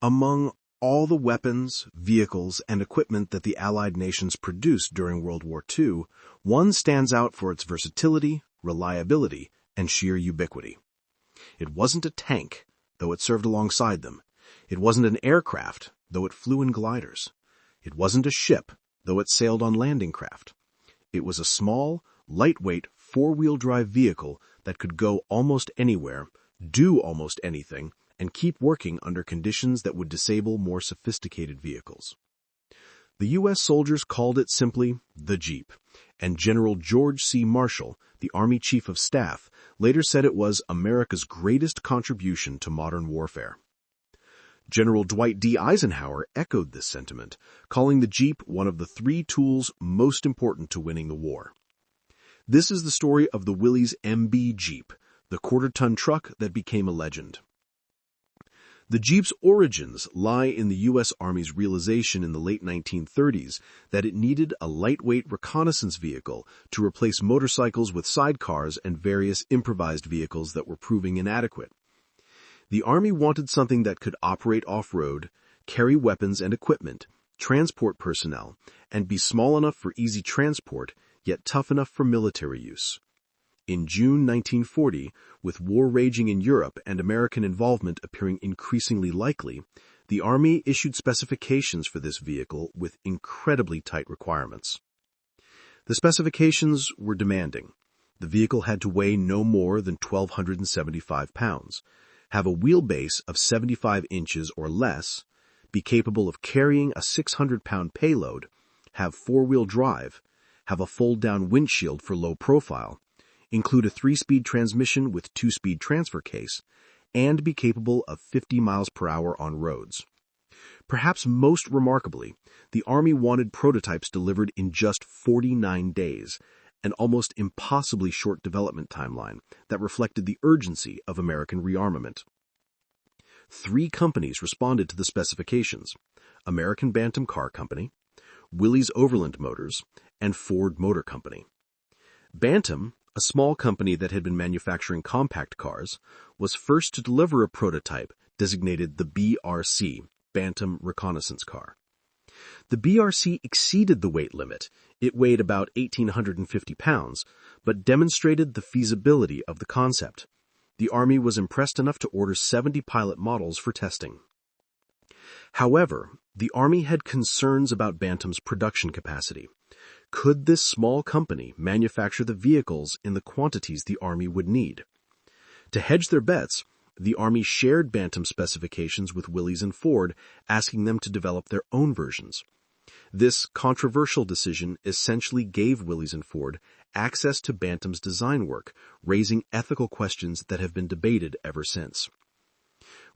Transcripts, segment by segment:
Among all the weapons, vehicles, and equipment that the Allied nations produced during World War II, one stands out for its versatility, reliability, and sheer ubiquity. It wasn't a tank, though it served alongside them. It wasn't an aircraft, though it flew in gliders. It wasn't a ship, though it sailed on landing craft. It was a small, lightweight, four-wheel drive vehicle that could go almost anywhere, do almost anything, and keep working under conditions that would disable more sophisticated vehicles. The U.S. soldiers called it simply the Jeep, and General George C. Marshall, the Army Chief of Staff, later said it was America's greatest contribution to modern warfare. General Dwight D. Eisenhower echoed this sentiment, calling the Jeep one of the three tools most important to winning the war. This is the story of the Willys MB Jeep, the quarter-ton truck that became a legend. The Jeep's origins lie in the U.S. Army's realization in the late 1930s that it needed a lightweight reconnaissance vehicle to replace motorcycles with sidecars and various improvised vehicles that were proving inadequate. The Army wanted something that could operate off-road, carry weapons and equipment, transport personnel, and be small enough for easy transport, yet tough enough for military use. In June 1940, with war raging in Europe and American involvement appearing increasingly likely, the Army issued specifications for this vehicle with incredibly tight requirements. The specifications were demanding. The vehicle had to weigh no more than 1,275 pounds, have a wheelbase of 75 inches or less, be capable of carrying a 600-pound payload, have four-wheel drive, have a fold-down windshield for low profile, include a 3-speed transmission with 2-speed transfer case, and be capable of 50 miles per hour on roads. Perhaps most remarkably, the Army wanted prototypes delivered in just 49 days, an almost impossibly short development timeline that reflected the urgency of American rearmament. 3 companies responded to the specifications: American Bantam Car Company, Willys Overland Motors, and Ford Motor Company. Bantam, a small company that had been manufacturing compact cars, was first to deliver a prototype designated the BRC, Bantam Reconnaissance Car. The BRC exceeded the weight limit. It weighed about 1,850 pounds, but demonstrated the feasibility of the concept. The Army was impressed enough to order 70 pilot models for testing. However, the Army had concerns about Bantam's production capacity. Could this small company manufacture the vehicles in the quantities the Army would need? To hedge their bets, the Army shared Bantam specifications with Willys and Ford, asking them to develop their own versions. This controversial decision essentially gave Willys and Ford access to Bantam's design work, raising ethical questions that have been debated ever since.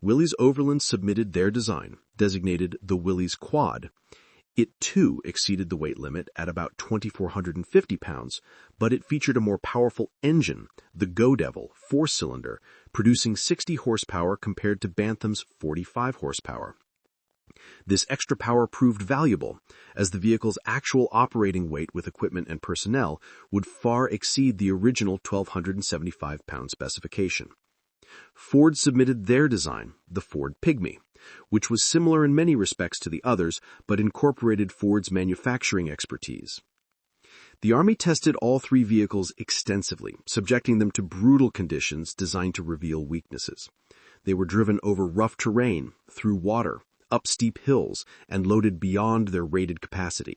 Willys Overland submitted their design, designated the Willys Quad. It, too, exceeded the weight limit at about 2,450 pounds, but it featured a more powerful engine, the Go Devil 4-cylinder, producing 60 horsepower compared to Bantham's 45 horsepower. This extra power proved valuable, as the vehicle's actual operating weight with equipment and personnel would far exceed the original 1,275-pound specification. Ford submitted their design, the Ford Pygmy, which was similar in many respects to the others, but incorporated Ford's manufacturing expertise. The Army tested all 3 vehicles extensively, subjecting them to brutal conditions designed to reveal weaknesses. They were driven over rough terrain, through water, up steep hills, and loaded beyond their rated capacity.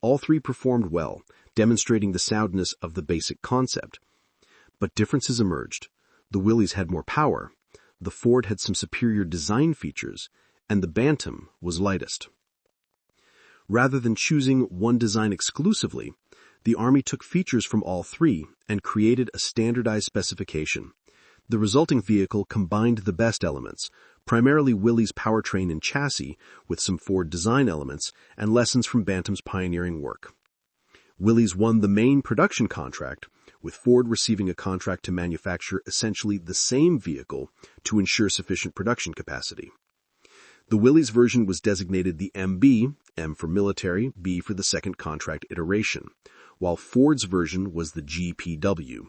All 3 performed well, demonstrating the soundness of the basic concept. But differences emerged. The Willys had more power, the Ford had some superior design features, and the Bantam was lightest. Rather than choosing one design exclusively, the Army took features from all 3 and created a standardized specification. The resulting vehicle combined the best elements, primarily Willys' powertrain and chassis, with some Ford design elements and lessons from Bantam's pioneering work. Willys won the main production contract, with Ford receiving a contract to manufacture essentially the same vehicle to ensure sufficient production capacity. The Willys version was designated the MB, M for military, B for the second contract iteration, while Ford's version was the GPW,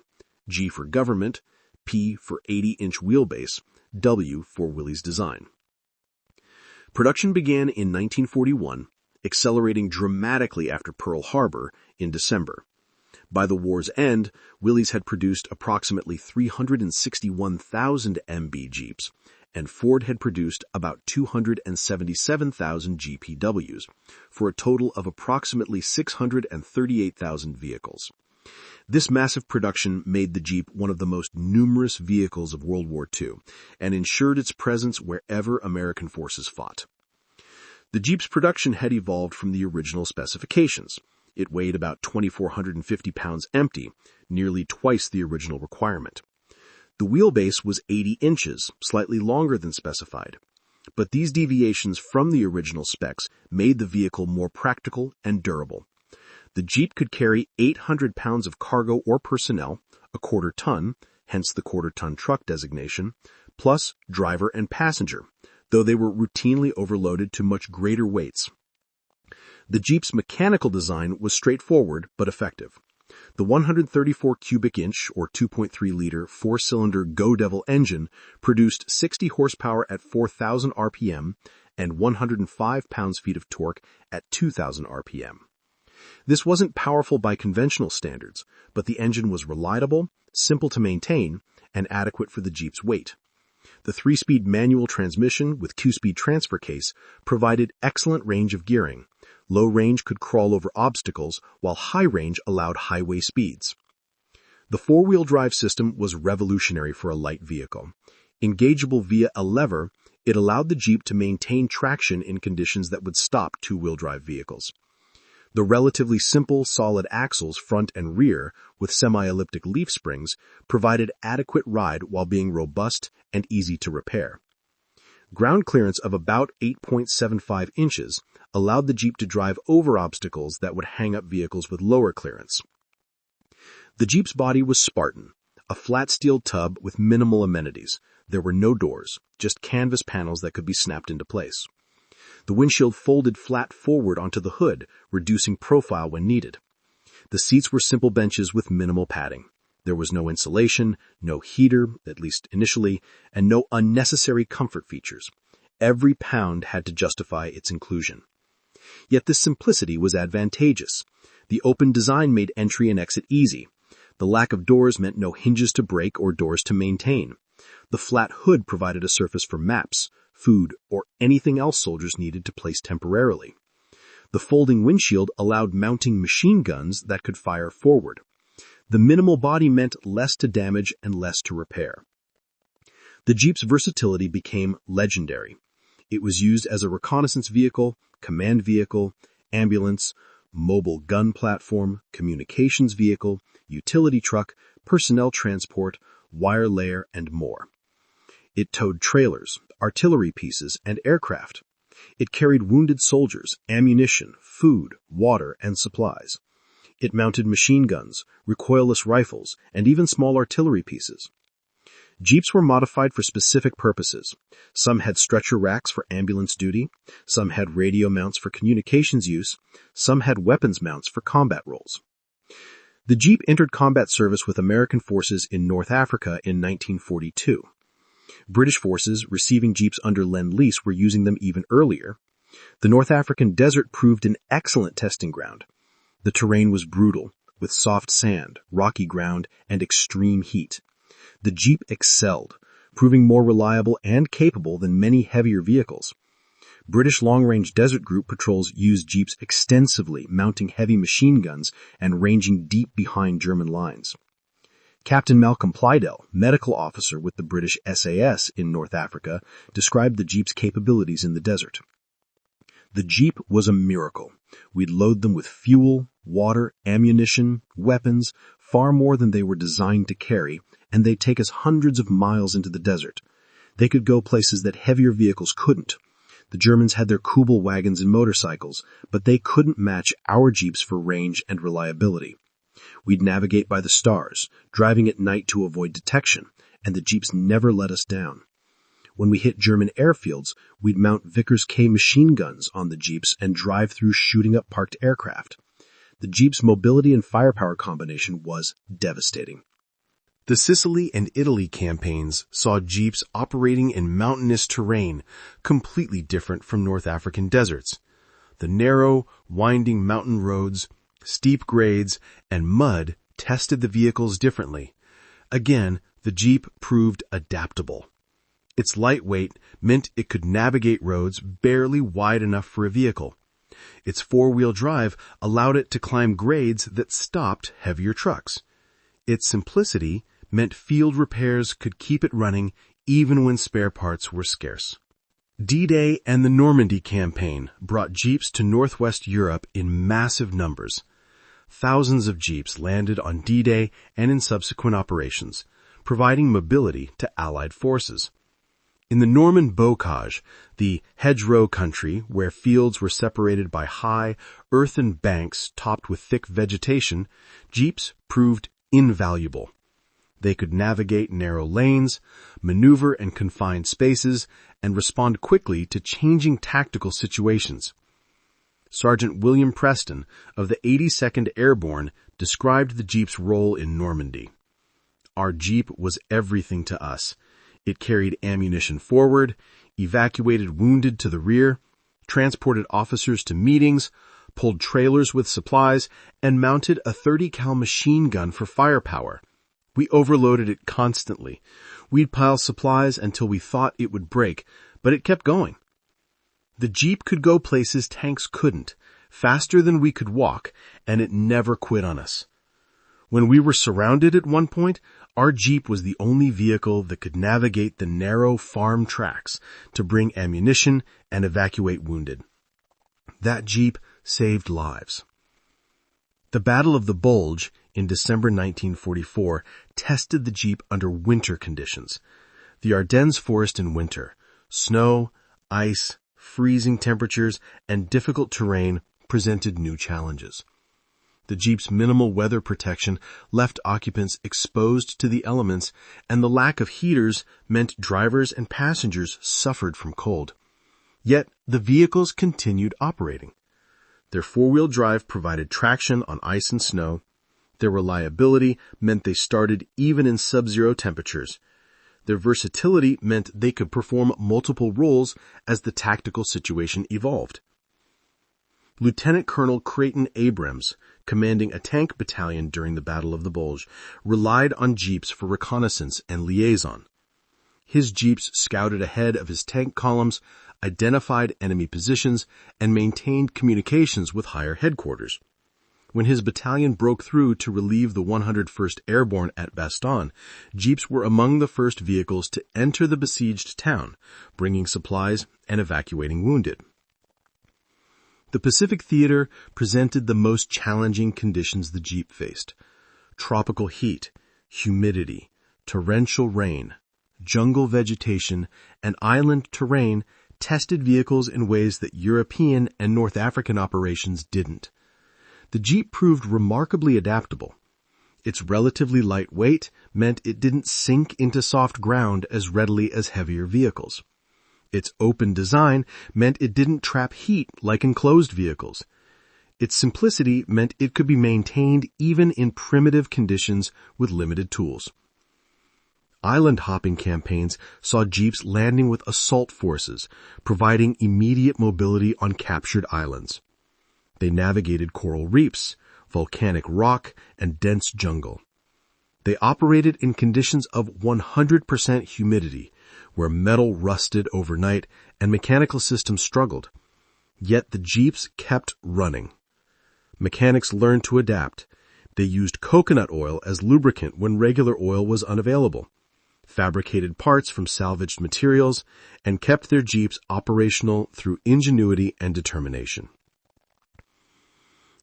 G for government, P for 80-inch wheelbase, W for Willys design. Production began in 1941, accelerating dramatically after Pearl Harbor in December. By the war's end, Willys had produced approximately 361,000 MB Jeeps, and Ford had produced about 277,000 GPWs, for a total of approximately 638,000 vehicles. This massive production made the Jeep one of the most numerous vehicles of World War II and ensured its presence wherever American forces fought. The Jeep's production had evolved from the original specifications. It weighed about 2,450 pounds empty, nearly twice the original requirement. The wheelbase was 80 inches, slightly longer than specified. But these deviations from the original specs made the vehicle more practical and durable. The Jeep could carry 800 pounds of cargo or personnel, a quarter-ton, hence the quarter-ton truck designation, plus driver and passenger, though they were routinely overloaded to much greater weights. The Jeep's mechanical design was straightforward but effective. The 134 cubic inch or 2.3-liter four-cylinder Go Devil engine produced 60 horsepower at 4,000 RPM and 105 pounds-feet of torque at 2,000 RPM. This wasn't powerful by conventional standards, but the engine was reliable, simple to maintain, and adequate for the Jeep's weight. The 3-speed manual transmission with 2-speed transfer case provided excellent range of gearing. Low range could crawl over obstacles, while high range allowed highway speeds. The 4-wheel drive system was revolutionary for a light vehicle. Engageable via a lever, it allowed the Jeep to maintain traction in conditions that would stop 2-wheel drive vehicles. The relatively simple, solid axles front and rear with semi-elliptic leaf springs provided adequate ride while being robust and easy to repair. Ground clearance of about 8.75 inches allowed the Jeep to drive over obstacles that would hang up vehicles with lower clearance. The Jeep's body was Spartan, a flat steel tub with minimal amenities. There were no doors, just canvas panels that could be snapped into place. The windshield folded flat forward onto the hood, reducing profile when needed. The seats were simple benches with minimal padding. There was no insulation, no heater, at least initially, and no unnecessary comfort features. Every pound had to justify its inclusion. Yet this simplicity was advantageous. The open design made entry and exit easy. The lack of doors meant no hinges to break or doors to maintain. The flat hood provided a surface for maps, food, or anything else soldiers needed to place temporarily. The folding windshield allowed mounting machine guns that could fire forward. The minimal body meant less to damage and less to repair. The Jeep's versatility became legendary. It was used as a reconnaissance vehicle, command vehicle, ambulance, mobile gun platform, communications vehicle, utility truck, personnel transport, wire layer, and more. It towed trailers, artillery pieces, and aircraft. It carried wounded soldiers, ammunition, food, water, and supplies. It mounted machine guns, recoilless rifles, and even small artillery pieces. Jeeps were modified for specific purposes. Some had stretcher racks for ambulance duty, some had radio mounts for communications use, some had weapons mounts for combat roles. The Jeep entered combat service with American forces in North Africa in 1942. British forces, receiving Jeeps under Lend-Lease, were using them even earlier. The North African desert proved an excellent testing ground. The terrain was brutal, with soft sand, rocky ground, and extreme heat. The Jeep excelled, proving more reliable and capable than many heavier vehicles. British long-range desert group patrols used Jeeps extensively, mounting heavy machine guns and ranging deep behind German lines. Captain Malcolm Plydell, medical officer with the British SAS in North Africa, described the Jeep's capabilities in the desert. The Jeep was a miracle. We'd load them with fuel, water, ammunition, weapons, far more than they were designed to carry, and they'd take us hundreds of miles into the desert. They could go places that heavier vehicles couldn't. The Germans had their Kubel wagons and motorcycles, but they couldn't match our Jeeps for range and reliability. We'd navigate by the stars, driving at night to avoid detection, and the Jeeps never let us down. When we hit German airfields, we'd mount Vickers K machine guns on the Jeeps and drive through shooting up parked aircraft. The Jeep's mobility and firepower combination was devastating. The Sicily and Italy campaigns saw jeeps operating in mountainous terrain, completely different from North African deserts. The narrow, winding mountain roads, steep grades, and mud tested the vehicles differently. Again, the Jeep proved adaptable. Its lightweight meant it could navigate roads barely wide enough for a vehicle. Its four-wheel drive allowed it to climb grades that stopped heavier trucks. Its simplicity meant field repairs could keep it running even when spare parts were scarce. D-Day and the Normandy campaign brought jeeps to Northwest Europe in massive numbers. Thousands of jeeps landed on D-Day and in subsequent operations, providing mobility to Allied forces. In the Norman Bocage, the hedgerow country where fields were separated by high, earthen banks topped with thick vegetation, jeeps proved invaluable. They could navigate narrow lanes, maneuver in confined spaces, and respond quickly to changing tactical situations. Sergeant William Preston of the 82nd Airborne described the Jeep's role in Normandy. "Our Jeep was everything to us. It carried ammunition forward, evacuated wounded to the rear, transported officers to meetings, pulled trailers with supplies, and mounted a 30 cal machine gun for firepower. We overloaded it constantly. We'd pile supplies until we thought it would break, but it kept going. The Jeep could go places tanks couldn't, faster than we could walk, and it never quit on us. When we were surrounded at one point, our Jeep was the only vehicle that could navigate the narrow farm tracks to bring ammunition and evacuate wounded. That Jeep saved lives." The Battle of the Bulge in December 1944 tested the Jeep under winter conditions. The Ardennes forest in winter, snow, ice, freezing temperatures, and difficult terrain presented new challenges. The Jeep's minimal weather protection left occupants exposed to the elements, and the lack of heaters meant drivers and passengers suffered from cold. Yet the vehicles continued operating. Their four-wheel drive provided traction on ice and snow. Their reliability meant they started even in sub-zero temperatures. Their versatility meant they could perform multiple roles as the tactical situation evolved. Lieutenant Colonel Creighton Abrams, commanding a tank battalion during the Battle of the Bulge, relied on jeeps for reconnaissance and liaison. His jeeps scouted ahead of his tank columns, identified enemy positions, and maintained communications with higher headquarters. When his battalion broke through to relieve the 101st Airborne at Bastogne, jeeps were among the first vehicles to enter the besieged town, bringing supplies and evacuating wounded. The Pacific Theater presented the most challenging conditions the Jeep faced. Tropical heat, humidity, torrential rain, jungle vegetation, and island terrain tested vehicles in ways that European and North African operations didn't. The Jeep proved remarkably adaptable. Its relatively light weight meant it didn't sink into soft ground as readily as heavier vehicles. Its open design meant it didn't trap heat like enclosed vehicles. Its simplicity meant it could be maintained even in primitive conditions with limited tools. Island hopping campaigns saw jeeps landing with assault forces, providing immediate mobility on captured islands. They navigated coral reefs, volcanic rock, and dense jungle. They operated in conditions of 100% humidity, where metal rusted overnight and mechanical systems struggled. Yet the jeeps kept running. Mechanics learned to adapt. They used coconut oil as lubricant when regular oil was unavailable, fabricated parts from salvaged materials, and kept their jeeps operational through ingenuity and determination.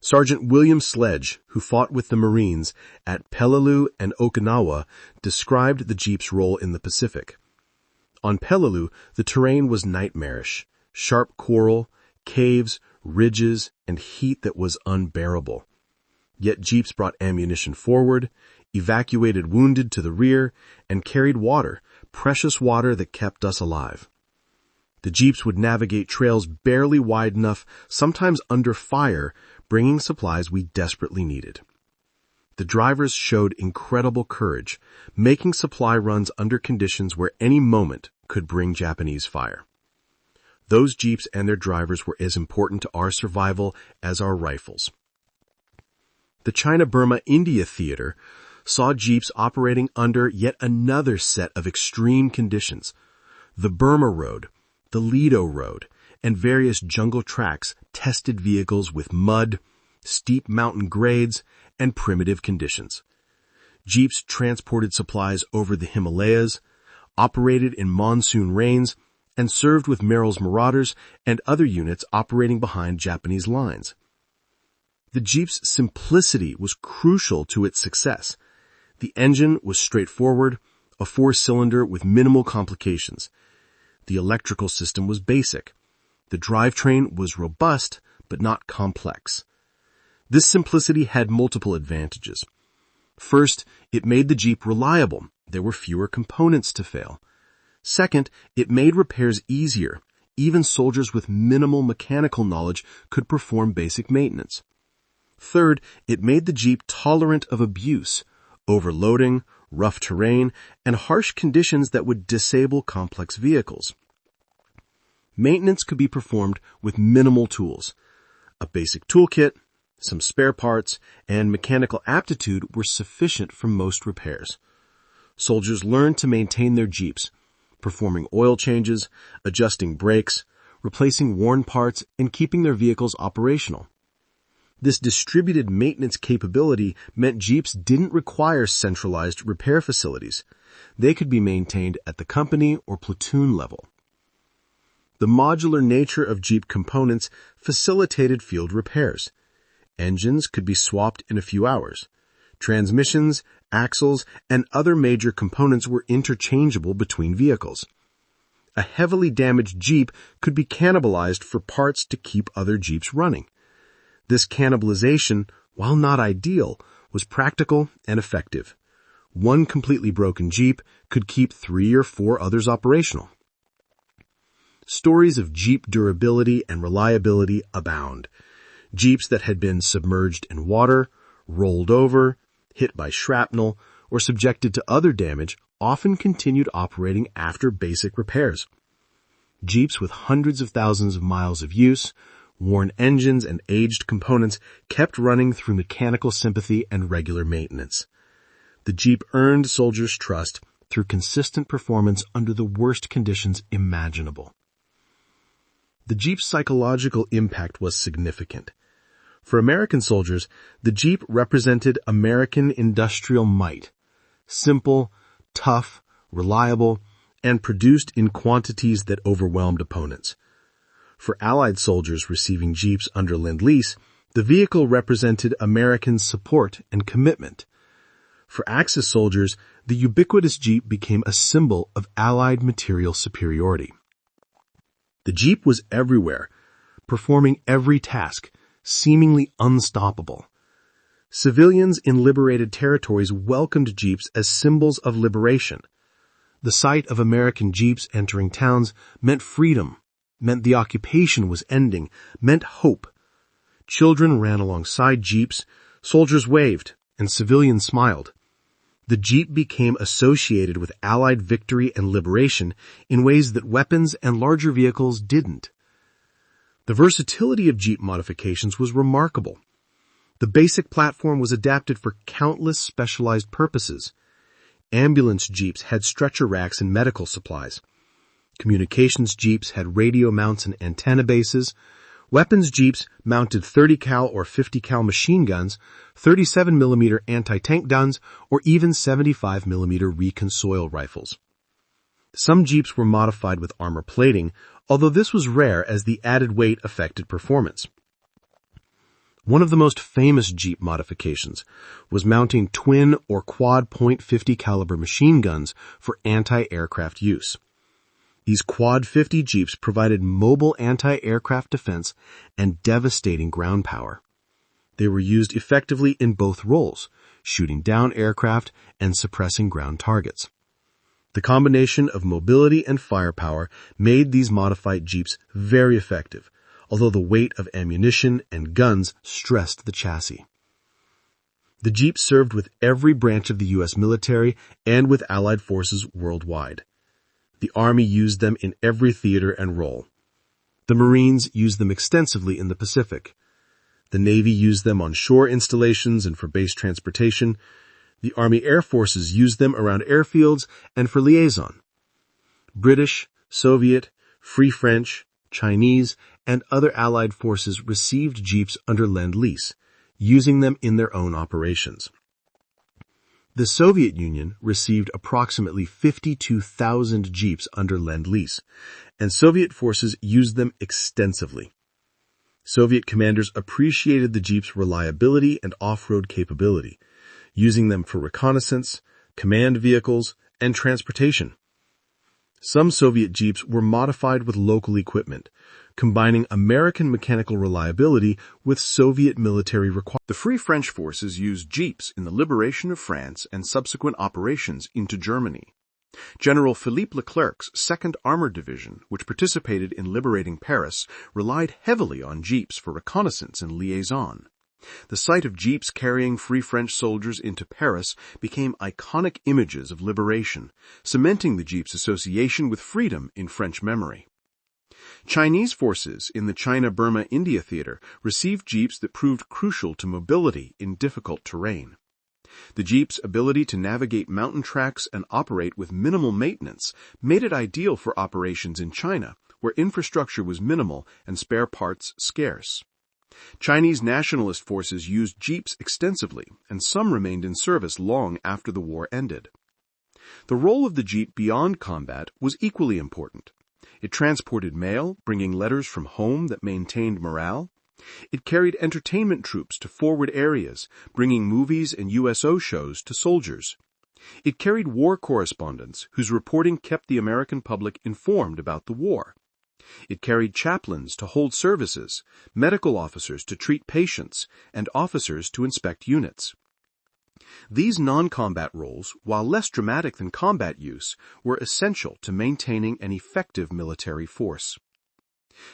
Sergeant William Sledge, who fought with the Marines at Peleliu and Okinawa, described the jeep's role in the Pacific. On Peleliu, the terrain was nightmarish, sharp coral, caves, ridges, and heat that was unbearable. Yet jeeps brought ammunition forward, evacuated wounded to the rear, and carried water, precious water that kept us alive. The jeeps would navigate trails barely wide enough, sometimes under fire, bringing supplies we desperately needed. The drivers showed incredible courage, making supply runs under conditions where any moment could bring Japanese fire. Those Jeeps and their drivers were as important to our survival as our rifles. The China-Burma-India theater saw Jeeps operating under yet another set of extreme conditions. The Burma Road, the Lido Road, and various jungle tracks tested vehicles with mud, steep mountain grades, and primitive conditions. Jeeps transported supplies over the Himalayas, operated in monsoon rains, and served with Merrill's Marauders and other units operating behind Japanese lines. The Jeep's simplicity was crucial to its success. The engine was straightforward, a 4-cylinder with minimal complications. The electrical system was basic. The drivetrain was robust, but not complex. This simplicity had multiple advantages. First, it made the Jeep reliable. There were fewer components to fail. Second, it made repairs easier. Even soldiers with minimal mechanical knowledge could perform basic maintenance. Third, it made the Jeep tolerant of abuse, overloading, rough terrain, and harsh conditions that would disable complex vehicles. Maintenance could be performed with minimal tools. A basic toolkit, some spare parts, and mechanical aptitude were sufficient for most repairs. Soldiers learned to maintain their Jeeps, performing oil changes, adjusting brakes, replacing worn parts, and keeping their vehicles operational. This distributed maintenance capability meant Jeeps didn't require centralized repair facilities. They could be maintained at the company or platoon level. The modular nature of Jeep components facilitated field repairs. Engines could be swapped in a few hours. Transmissions, axles, and other major components were interchangeable between vehicles. A heavily damaged Jeep could be cannibalized for parts to keep other Jeeps running. This cannibalization, while not ideal, was practical and effective. One completely broken Jeep could keep 3 or 4 others operational. Stories of Jeep durability and reliability abound. Jeeps that had been submerged in water, rolled over, hit by shrapnel, or subjected to other damage often continued operating after basic repairs. Jeeps with hundreds of thousands of miles of use, worn engines, and aged components kept running through mechanical sympathy and regular maintenance. The Jeep earned soldiers' trust through consistent performance under the worst conditions imaginable. The Jeep's psychological impact was significant. For American soldiers, the Jeep represented American industrial might. Simple, tough, reliable, and produced in quantities that overwhelmed opponents. For Allied soldiers receiving Jeeps under Lend-Lease, the vehicle represented American support and commitment. For Axis soldiers, the ubiquitous Jeep became a symbol of Allied material superiority. The Jeep was everywhere, performing every task, seemingly unstoppable. Civilians in liberated territories welcomed Jeeps as symbols of liberation. The sight of American Jeeps entering towns meant freedom, meant the occupation was ending, meant hope. Children ran alongside Jeeps, soldiers waved, and civilians smiled. The Jeep became associated with Allied victory and liberation in ways that weapons and larger vehicles didn't. The versatility of Jeep modifications was remarkable. The basic platform was adapted for countless specialized purposes. Ambulance Jeeps had stretcher racks and medical supplies. Communications Jeeps had radio mounts and antenna bases. Weapons Jeeps mounted 30 cal or 50 cal machine guns, 37mm anti-tank guns, or even 75mm recon soil rifles. Some Jeeps were modified with armor plating, although this was rare as the added weight affected performance. One of the most famous Jeep modifications was mounting twin or quad .50 caliber machine guns for anti-aircraft use. These quad 50 Jeeps provided mobile anti-aircraft defense and devastating ground power. They were used effectively in both roles, shooting down aircraft and suppressing ground targets. The combination of mobility and firepower made these modified Jeeps very effective, although the weight of ammunition and guns stressed the chassis. The Jeep served with every branch of the U.S. military and with Allied forces worldwide. The Army used them in every theater and role. The Marines used them extensively in the Pacific. The Navy used them on shore installations and for base transportation. The Army Air Forces used them around airfields and for liaison. British, Soviet, Free French, Chinese, and other Allied forces received Jeeps under Lend-Lease, using them in their own operations. The Soviet Union received approximately 52,000 Jeeps under Lend-Lease, and Soviet forces used them extensively. Soviet commanders appreciated the Jeep's reliability and off-road capability, using them for reconnaissance, command vehicles, and transportation. Some Soviet Jeeps were modified with local equipment, combining American mechanical reliability with Soviet military requirements. The Free French forces used Jeeps in the liberation of France and subsequent operations into Germany. General Philippe Leclerc's 2nd Armored Division, which participated in liberating Paris, relied heavily on Jeeps for reconnaissance and liaison. The sight of Jeeps carrying Free French soldiers into Paris became iconic images of liberation, cementing the Jeep's association with freedom in French memory. Chinese forces in the China-Burma-India theater received Jeeps that proved crucial to mobility in difficult terrain. The Jeep's ability to navigate mountain tracks and operate with minimal maintenance made it ideal for operations in China, where infrastructure was minimal and spare parts scarce. Chinese nationalist forces used Jeeps extensively, and some remained in service long after the war ended. The role of the Jeep beyond combat was equally important. It transported mail, bringing letters from home that maintained morale. It carried entertainment troops to forward areas, bringing movies and USO shows to soldiers. It carried war correspondents whose reporting kept the American public informed about the war. It carried chaplains to hold services, medical officers to treat patients, and officers to inspect units. These non-combat roles, while less dramatic than combat use, were essential to maintaining an effective military force.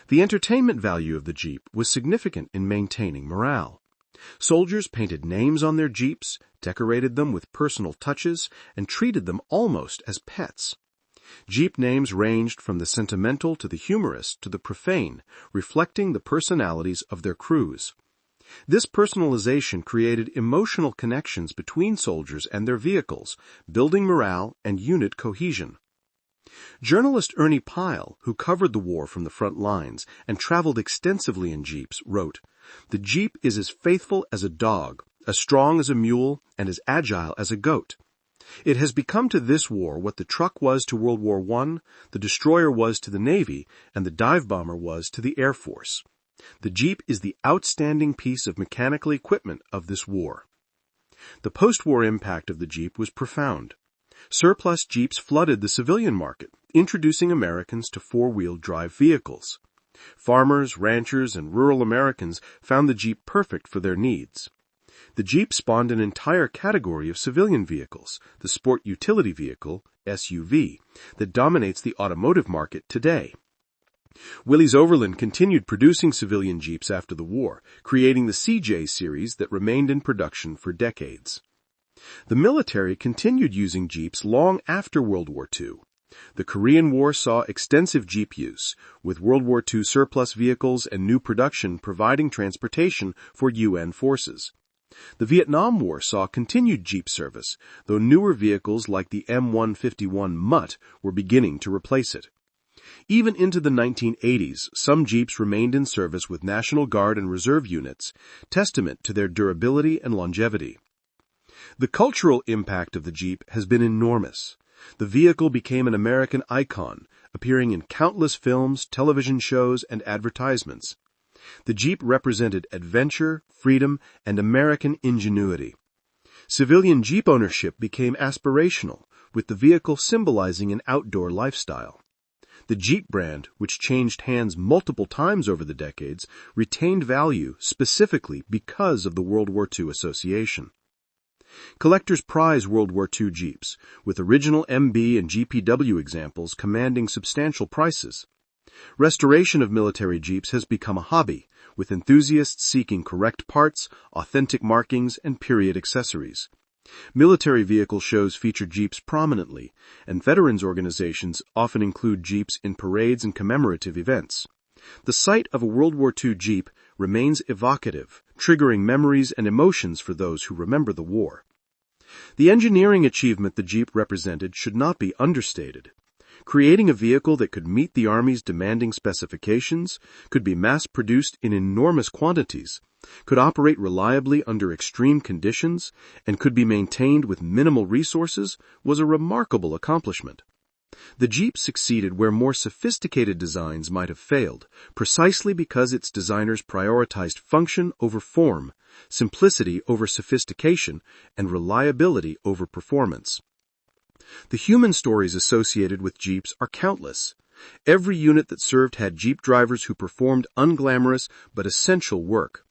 The entertainment value of the Jeep was significant in maintaining morale. Soldiers painted names on their Jeeps, decorated them with personal touches, and treated them almost as pets. Jeep names ranged from the sentimental to the humorous to the profane, reflecting the personalities of their crews. This personalization created emotional connections between soldiers and their vehicles, building morale and unit cohesion. Journalist Ernie Pyle, who covered the war from the front lines and traveled extensively in Jeeps, wrote, "The Jeep is as faithful as a dog, as strong as a mule, and as agile as a goat. It has become to this war what the truck was to World War I, the destroyer was to the Navy, and the dive bomber was to the Air Force. The Jeep is the outstanding piece of mechanical equipment of this war." The post-war impact of the Jeep was profound. Surplus Jeeps flooded the civilian market, introducing Americans to four-wheel drive vehicles. Farmers, ranchers, and rural Americans found the Jeep perfect for their needs. The Jeep spawned an entire category of civilian vehicles, the sport utility vehicle, SUV, that dominates the automotive market today. Willys Overland continued producing civilian Jeeps after the war, creating the CJ series that remained in production for decades. The military continued using Jeeps long after World War II. The Korean War saw extensive Jeep use, with World War II surplus vehicles and new production providing transportation for UN forces. The Vietnam War saw continued Jeep service, though newer vehicles like the M151 Mutt were beginning to replace it. Even into the 1980s, some Jeeps remained in service with National Guard and Reserve units, testament to their durability and longevity. The cultural impact of the Jeep has been enormous. The vehicle became an American icon, appearing in countless films, television shows, and advertisements. The Jeep represented adventure, freedom, and American ingenuity. Civilian Jeep ownership became aspirational, with the vehicle symbolizing an outdoor lifestyle. The Jeep brand, which changed hands multiple times over the decades, retained value specifically because of the World War II association. Collectors prize World War II Jeeps, with original MB and GPW examples commanding substantial prices. Restoration of military Jeeps has become a hobby, with enthusiasts seeking correct parts, authentic markings, and period accessories. Military vehicle shows feature Jeeps prominently, and veterans organizations often include Jeeps in parades and commemorative events. The sight of a World War II Jeep remains evocative, triggering memories and emotions for those who remember the war. The engineering achievement the Jeep represented should not be understated. Creating a vehicle that could meet the Army's demanding specifications, could be mass-produced in enormous quantities, could operate reliably under extreme conditions, and could be maintained with minimal resources was a remarkable accomplishment. The Jeep succeeded where more sophisticated designs might have failed, precisely because its designers prioritized function over form, simplicity over sophistication, and reliability over performance. The human stories associated with Jeeps are countless. Every unit that served had Jeep drivers who performed unglamorous but essential work.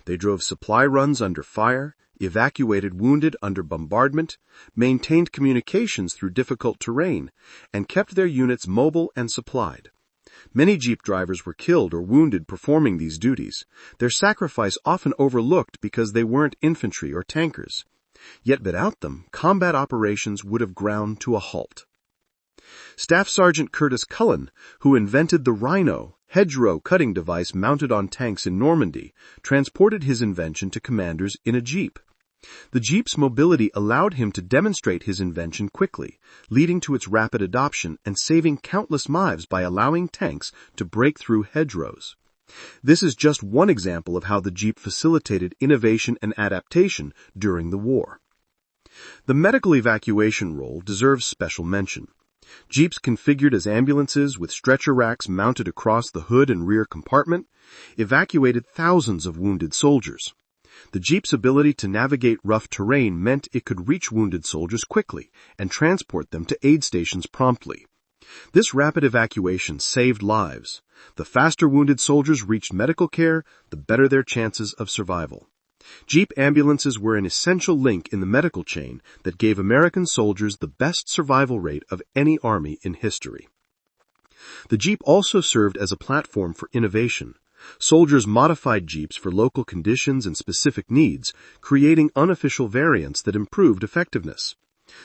They drove supply runs under fire, evacuated wounded under bombardment, maintained communications through difficult terrain, and kept their units mobile and supplied. Many Jeep drivers were killed or wounded performing these duties, their sacrifice often overlooked because they weren't infantry or tankers. Yet without them, combat operations would have ground to a halt. Staff Sergeant Curtis Cullen, who invented the Rhino, hedgerow cutting device mounted on tanks in Normandy, transported his invention to commanders in a Jeep. The Jeep's mobility allowed him to demonstrate his invention quickly, leading to its rapid adoption and saving countless lives by allowing tanks to break through hedgerows. This is just one example of how the Jeep facilitated innovation and adaptation during the war. The medical evacuation role deserves special mention. Jeeps configured as ambulances with stretcher racks mounted across the hood and rear compartment evacuated thousands of wounded soldiers. The Jeep's ability to navigate rough terrain meant it could reach wounded soldiers quickly and transport them to aid stations promptly. This rapid evacuation saved lives. The faster wounded soldiers reached medical care, the better their chances of survival. Jeep ambulances were an essential link in the medical chain that gave American soldiers the best survival rate of any army in history. The Jeep also served as a platform for innovation. Soldiers modified Jeeps for local conditions and specific needs, creating unofficial variants that improved effectiveness.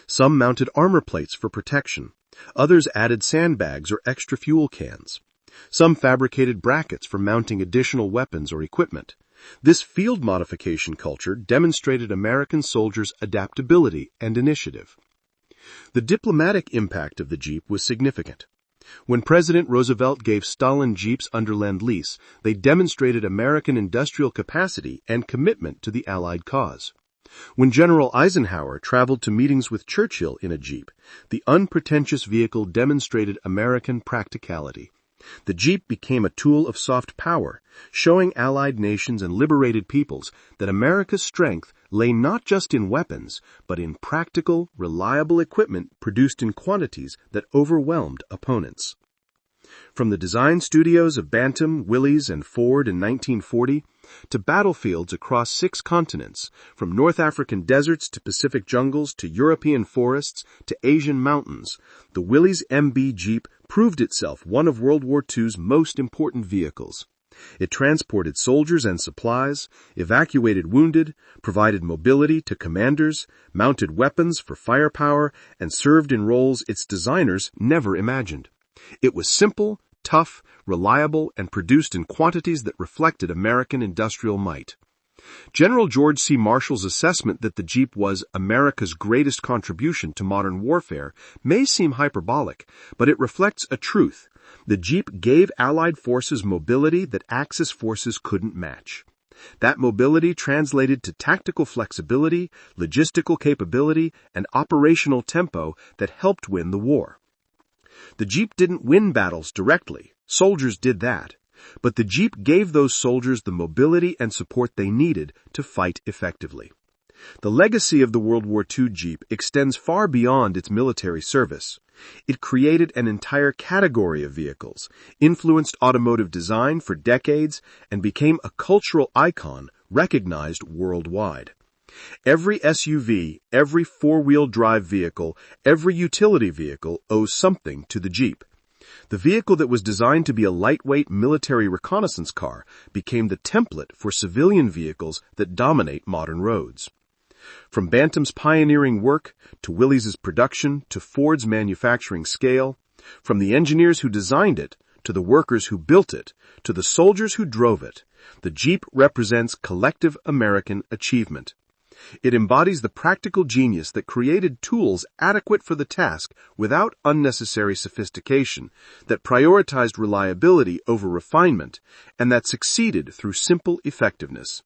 Some mounted armor plates for protection. Others added sandbags or extra fuel cans. Some fabricated brackets for mounting additional weapons or equipment. This field modification culture demonstrated American soldiers' adaptability and initiative. The diplomatic impact of the Jeep was significant. When President Roosevelt gave Stalin Jeeps under Lend-Lease, they demonstrated American industrial capacity and commitment to the Allied cause. When General Eisenhower traveled to meetings with Churchill in a Jeep, the unpretentious vehicle demonstrated American practicality. The Jeep became a tool of soft power, showing Allied nations and liberated peoples that America's strength lay not just in weapons, but in practical, reliable equipment produced in quantities that overwhelmed opponents. From the design studios of Bantam, Willys, and Ford in 1940, to battlefields across 6 continents, from North African deserts to Pacific jungles to European forests to Asian mountains, the Willys MB Jeep proved itself one of World War II's most important vehicles. It transported soldiers and supplies, evacuated wounded, provided mobility to commanders, mounted weapons for firepower, and served in roles its designers never imagined. It was simple, tough, reliable, and produced in quantities that reflected American industrial might. General George C. Marshall's assessment that the Jeep was America's greatest contribution to modern warfare may seem hyperbolic, but it reflects a truth. The Jeep gave Allied forces mobility that Axis forces couldn't match. That mobility translated to tactical flexibility, logistical capability, and operational tempo that helped win the war. The Jeep didn't win battles directly. Soldiers did that. But the Jeep gave those soldiers the mobility and support they needed to fight effectively. The legacy of the World War II Jeep extends far beyond its military service. It created an entire category of vehicles, influenced automotive design for decades, and became a cultural icon recognized worldwide. Every SUV, every four-wheel drive vehicle, every utility vehicle owes something to the Jeep. The vehicle that was designed to be a lightweight military reconnaissance car became the template for civilian vehicles that dominate modern roads. From Bantam's pioneering work, to Willys's production, to Ford's manufacturing scale, from the engineers who designed it, to the workers who built it, to the soldiers who drove it, the Jeep represents collective American achievement. It embodies the practical genius that created tools adequate for the task without unnecessary sophistication, that prioritized reliability over refinement, and that succeeded through simple effectiveness.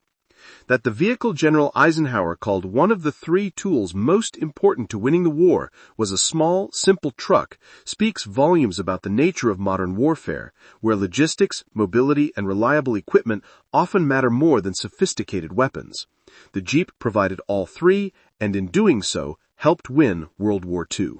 That the vehicle General Eisenhower called one of the 3 tools most important to winning the war was a small, simple truck speaks volumes about the nature of modern warfare, where logistics, mobility, and reliable equipment often matter more than sophisticated weapons. The Jeep provided all 3, and in doing so, helped win World War II.